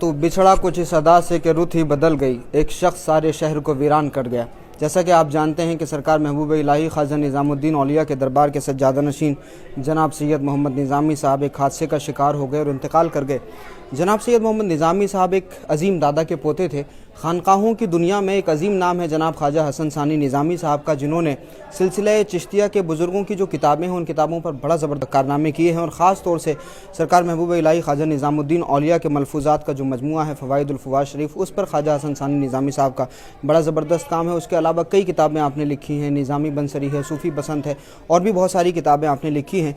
तो बिछड़ा कुछ इस अदा से कि रुत ही बदल गई, एक शख्स सारे शहर को वीरान कर गया। जैसा कि आप जानते हैं कि सरकार महबूब इलाही ख्वाजा निज़ामुद्दीन औलिया के दरबार के सज्जादा नशीन जनाब सैयद मोहम्मद निज़ामी साहब एक हादसे का शिकार हो गए और इंतकाल कर गए। जनाब सैयद मोहम्मद निज़ामी साहब एक अजीम दादा के पोते थे। खानकाहों की दुनिया में एक अजीम नाम है जनाब ख्वाजा हसन सानी निज़ामी साहब का, जिन्होंने सिलसिले चिश्तिया के बुज़ुर्गों की जो किताबें हैं उन किताबों पर बड़ा ज़बरदस्त कारनामे किए हैं। और ख़ास तौर से सरकार महबूब इलाही ख्वाजा निज़ामुद्दीन औलिया के मलफूज़ात का जो मजमुआ है फ़वाइदुल फ़ुआद शरीफ, उस पर ख्वाजा हसन सानी निज़ामी साहब का बड़ा ज़बरदस्त काम है। उसके अलावा कई किताबें आपने लिखी हैं, निज़ामी बंसरी है, सूफ़ी बसंत है और भी बहुत सारी किताबें आपने लिखी हैं।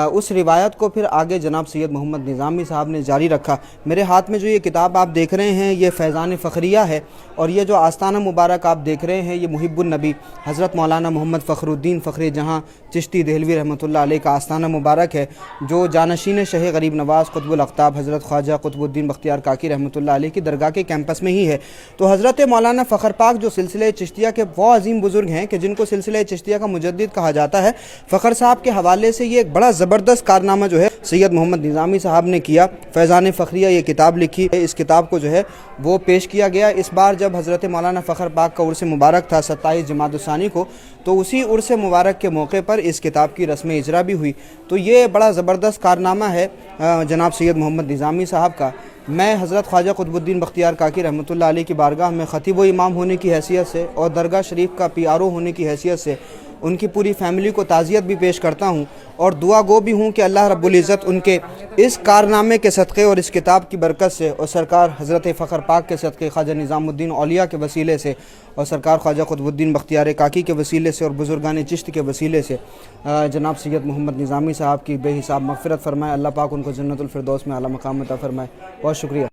उस रिवायत को फिर आगे जनाब सैयद मोहम्मद निज़ामी साहब ने जारी रखा। मेरे हाथ में जो ये किताब आप देख रहे हैं ये फैज़ान फ़खरिया है, और ये जो आस्ताना मुबारक आप देख रहे हैं ये मुहिब्बुन नबी हज़रत मौलाना मोहम्मद फ़खरुद्दीन फ़खरे जहाँ चिश्ती देहलवी रहमतुल्लाह अलैह का आस्ताना मुबारक है, जो जानशीन शह गरीब नवाज़ कुतुबुल अख्ताब हज़रत ख्वाजा कुतुबुद्दीन बख्तियार काकी रहमतुल्लाह अलैह की दरगाह के कैंपस में ही है। तो हज़रत मौलाना फ़खर पाक जो सिलसिले चिश्तिया के वो अजीम बुज़ुर्ग हैं कि जिनको सिलसिले चिश्तिया का मुजद्दिद कहा जाता है, फ़खर साहब के हवाले से ये एक बड़ा ज़बरदस्त कारनामा जो है सैयद मोहम्मद निज़ामी साहब ने किया। फैज़ान फ़खरिया ये किताब लिखी है, इस किताब को जो है वो पेश किया गया। इस बार जब हज़रत मौलाना फ़खर पाक का उर्स मुबारक था 27 जमादुस्सानी को, तो उसी उर्स मुबारक के मौके पर इस किताब की रस्म इजरा भी हुई। तो ये बड़ा ज़बरदस्त कारनामा है जनाब सैयद मोहम्मद निज़ामी साहब का। मैं हज़रत ख्वाजा कुतुबुद्दीन बख्तियार काकी रहमतुल्लाह अलैह की बारगाह में ख़तीब व इमाम होने की हैसियत से और दरगाह शरीफ का PRO होने की हैसियत से उनकी पूरी फैमिली को ताज़ियत भी पेश करता हूँ और दुआ गो भी हूँ कि अल्लाह रब्बुल इज़्ज़त उनके इस कारनामे के सदक़े और इस किताब की बरकत से और सरकार हज़रत फ़खर पाक के सदक़े ख्वाजा निज़ामुद्दीन औलिया के वसीले से और सरकार ख्वाजा कुतुबुद्दीन बख्तियार काकी के वसीले से और बुज़ुर्गान चिश्त के वसीले से जनाब सैयद मोहम्मद निज़ामी साहब की बेहिसाब मग़फ़िरत फ़रमाए। अल्लाह पाक उनको जन्नतुल फ़िरदौस में आला मक़ाम अता फ़रमाए। बहुत शुक्रिया।